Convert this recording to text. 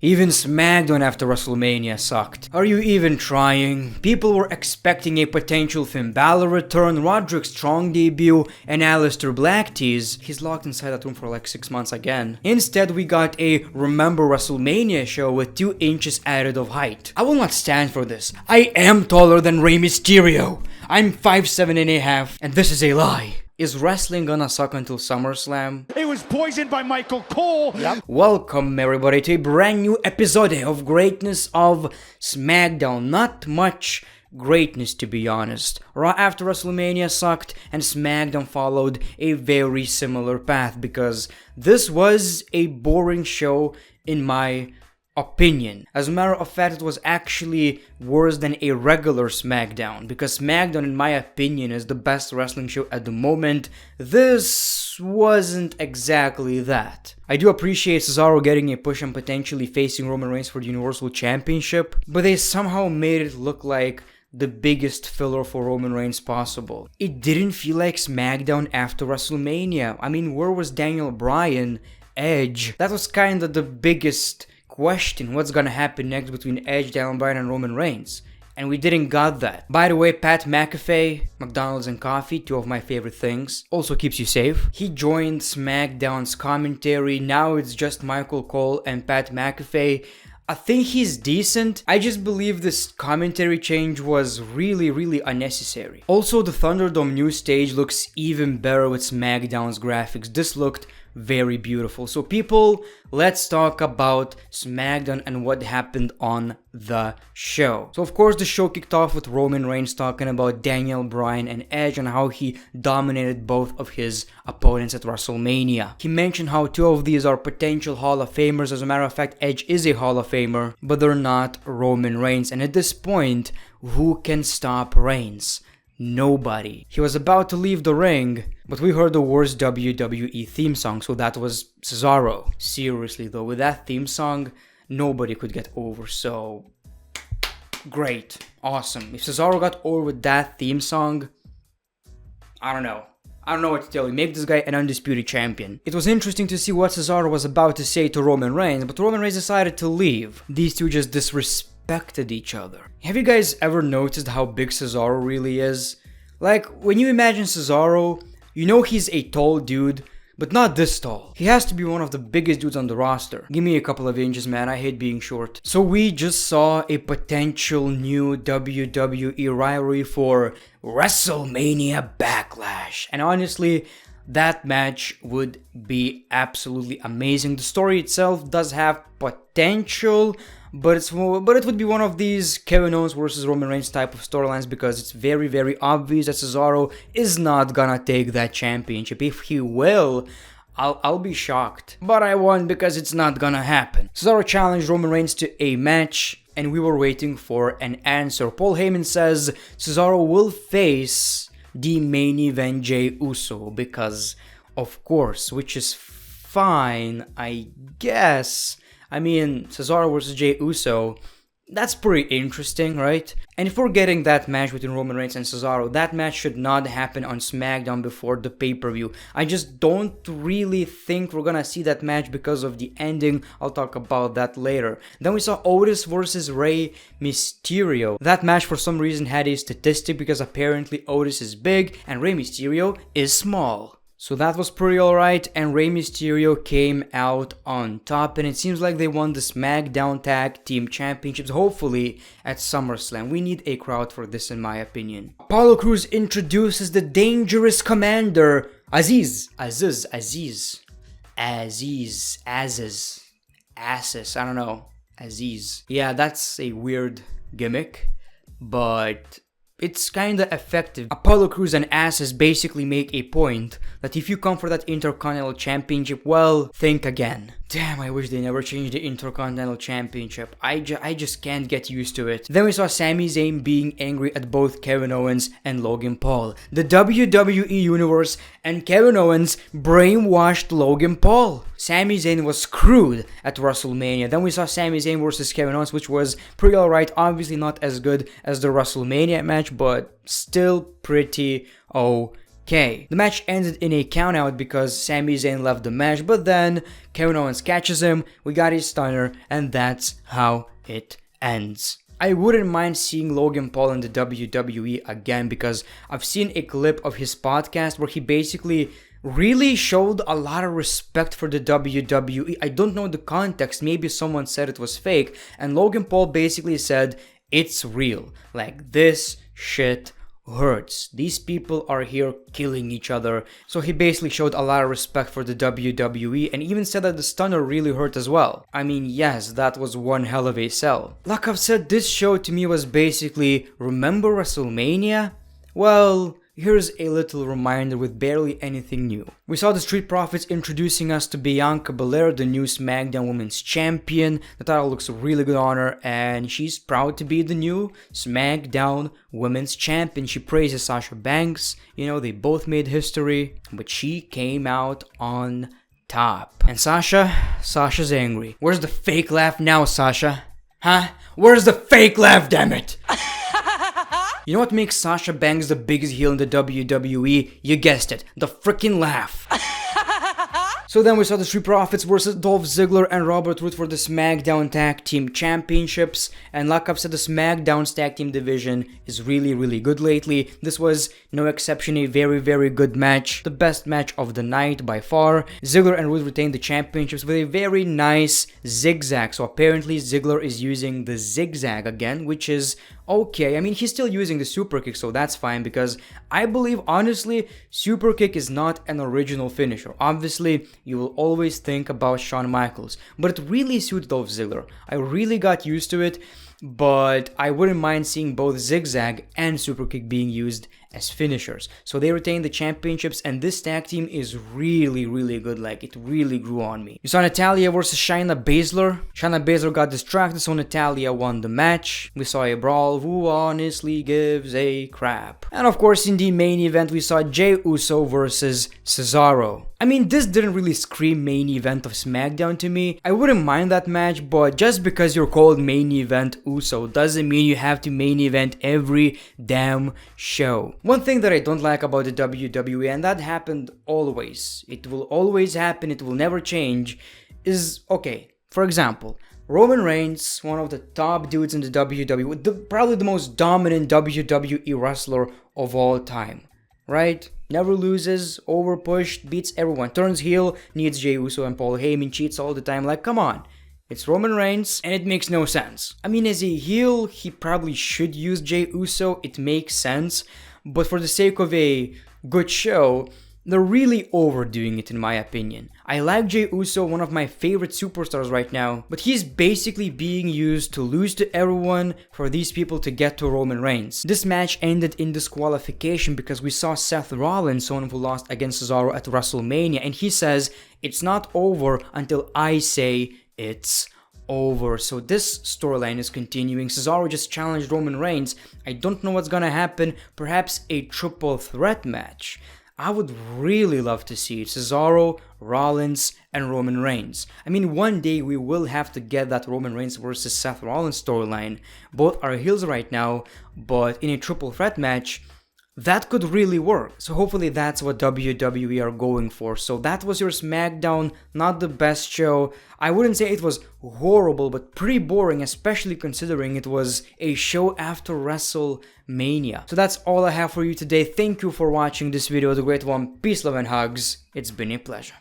Even SmackDown after WrestleMania sucked. Are you even trying? People were expecting a potential Finn Balor return, Roderick Strong debut, and Aleister Black tease. He's locked inside that room for like 6 months again. Instead, we got a Remember WrestleMania show with 2 inches added of height. I will not stand for this. I am taller than Rey Mysterio. I'm 5'7.5", and this is a lie. Is wrestling gonna suck until SummerSlam? It was poisoned by Michael Cole. Yep. Welcome everybody to a brand new episode of Greatness of SmackDown. Not much greatness, to be honest. Raw after WrestleMania sucked, and SmackDown followed a very similar path because this was a boring show in my opinion. As a matter of fact, it was actually worse than a regular SmackDown, because SmackDown, in my opinion, is the best wrestling show at the moment. This wasn't exactly that. I do appreciate Cesaro getting a push and potentially facing Roman Reigns for the Universal Championship, but they somehow made it look like the biggest filler for Roman Reigns possible. It didn't feel like SmackDown after WrestleMania. I mean, where was Daniel Bryan, Edge? That was kind of the biggest question. What's gonna happen next between Edge, Daniel Bryan, and Roman Reigns? And we didn't got that. By the way, Pat McAfee, McDonald's and coffee, 2 of my favorite things, also keeps you safe. He joined SmackDown's commentary. Now it's just Michael Cole and Pat McAfee. I think he's decent. I just believe this commentary change was really unnecessary. Also, the Thunderdome new stage looks even better with SmackDown's graphics. This looked very beautiful. So people, let's talk about SmackDown and what happened on the show. So of course the show kicked off with Roman Reigns talking about Daniel Bryan and Edge and how he dominated both of his opponents at WrestleMania. He mentioned how 2 of these are potential Hall of Famers. As a matter of fact, Edge is a Hall of Famer, but they're not Roman Reigns. And at this point, who can stop Reigns? Nobody. He was about to leave the ring, but we heard the worst WWE theme song, so that was Cesaro. Seriously though, with that theme song, nobody could get over, so great, awesome. If Cesaro got over with that theme song, I don't know what to tell you. Make this guy an undisputed champion. It was interesting to see what Cesaro was about to say to Roman Reigns, but Roman Reigns decided to leave. These 2 just disrespected each other. Have you guys ever noticed how big Cesaro really is? Like, when you imagine Cesaro, you know he's a tall dude, but not this tall. He has to be one of the biggest dudes on the roster. Give me a couple of inches, man. I hate being short. So we just saw a potential new WWE rivalry for WrestleMania Backlash. And honestly, that match would be absolutely amazing. The story itself does have potential, but it would be one of these Kevin Owens versus Roman Reigns type of storylines because it's very obvious that Cesaro is not gonna take that championship. If he will, I'll be shocked. But I won because it's not gonna happen. Cesaro challenged Roman Reigns to a match, and we were waiting for an answer. Paul Heyman says Cesaro will face the main event Jey Uso because, of course, which is fine, I guess. I mean, Cesaro versus Jey Uso, that's pretty interesting, right? And if we're getting that match between Roman Reigns and Cesaro, that match should not happen on SmackDown before the pay-per-view. I just don't really think we're gonna see that match because of the ending. I'll talk about that later. Then we saw Otis versus Rey Mysterio. That match for some reason had a statistic because apparently Otis is big and Rey Mysterio is small. So that was pretty alright, and Rey Mysterio came out on top, and it seems like they won the SmackDown Tag Team Championships, hopefully at SummerSlam. We need a crowd for this, in my opinion. Apollo Crews introduces the Dangerous Commander, Aziz, I don't know, Aziz. Yeah, that's a weird gimmick, but it's kinda effective. Apollo Crews and Aces basically make a point that if you come for that Intercontinental Championship, well, think again. Damn, I wish they never changed the Intercontinental Championship. I just can't get used to it. Then we saw Sami Zayn being angry at both Kevin Owens and Logan Paul. The WWE Universe and Kevin Owens brainwashed Logan Paul. Sami Zayn was screwed at WrestleMania. Then we saw Sami Zayn versus Kevin Owens, which was pretty alright. Obviously not as good as the WrestleMania match, but still pretty okay. Okay, the match ended in a countout because Sami Zayn left the match, but then Kevin Owens catches him, we got his stunner, and that's how it ends. I wouldn't mind seeing Logan Paul in the WWE again because I've seen a clip of his podcast where he basically really showed a lot of respect for the WWE. I don't know the context, maybe someone said it was fake, and Logan Paul basically said, it's real, like this shit hurts. These people are here killing each other. So he basically showed a lot of respect for the WWE and even said that the stunner really hurt as well. I mean, yes, that was one hell of a sell. Like I've said, this show to me was basically, remember WrestleMania? Well, here's a little reminder with barely anything new. We saw the Street Profits introducing us to Bianca Belair, the new SmackDown Women's Champion. The title looks really good on her, and she's proud to be the new SmackDown Women's Champion. She praises Sasha Banks. You know, they both made history, but she came out on top. And Sasha's angry. Where's the fake laugh now, Sasha? Huh? Where's the fake laugh, damn it? You know what makes Sasha Banks the biggest heel in the WWE? You guessed it, the freaking laugh. So then we saw the Street Profits versus Dolph Ziggler and Robert Roode for the SmackDown Tag Team Championships. And like I've said, the SmackDown's Tag Team division is really good lately. This was no exception, a very good match. The best match of the night by far. Ziggler and Roode retained the championships with a very nice zigzag. So apparently Ziggler is using the zigzag again, which is okay. I mean, he's still using the super kick, so that's fine because I believe, honestly, super kick is not an original finisher. Obviously, you will always think about Shawn Michaels, but it really suits Dolph Ziggler. I really got used to it, but I wouldn't mind seeing both zigzag and super kick being used as finishers. So they retain the championships, and this tag team is really good. Like, it really grew on me. You saw Natalya versus Shayna Baszler. Shayna Baszler got distracted, so Natalya won the match. We saw a brawl. Who honestly gives a crap? And of course, in the main event, we saw Jey Uso versus Cesaro. I mean, this didn't really scream main event of SmackDown to me. I wouldn't mind that match, but just because you're called main event Uso doesn't mean you have to main event every damn show. One thing that I don't like about the WWE, and that happened always, it will always happen, it will never change, is, okay, for example, Roman Reigns, one of the top dudes in the WWE, probably the most dominant WWE wrestler of all time, right? Never loses, overpushed, beats everyone, turns heel, needs Jey Uso and Paul Heyman, cheats all the time, like, come on. It's Roman Reigns, and it makes no sense. I mean, as a heel, he probably should use Jey Uso, it makes sense, but for the sake of a good show, they're really overdoing it in my opinion. I like Jey Uso, one of my favorite superstars right now, but he's basically being used to lose to everyone for these people to get to Roman Reigns. This match ended in disqualification because we saw Seth Rollins, someone who lost against Cesaro at WrestleMania, and he says, it's not over until I say it's over. So this storyline is continuing. Cesaro just challenged Roman Reigns. I don't know what's gonna happen. Perhaps a triple threat match. I would really love to see it. Cesaro, Rollins, and Roman Reigns. I mean, one day we will have to get that Roman Reigns versus Seth Rollins storyline. Both are heels right now, but in a triple threat match, that could really work. So hopefully that's what WWE are going for. So that was your SmackDown, not the best show. I wouldn't say it was horrible, but pretty boring, especially considering it was a show after WrestleMania. So that's all I have for you today. Thank you for watching this video, The Great One. Peace, love, and hugs. It's been a pleasure.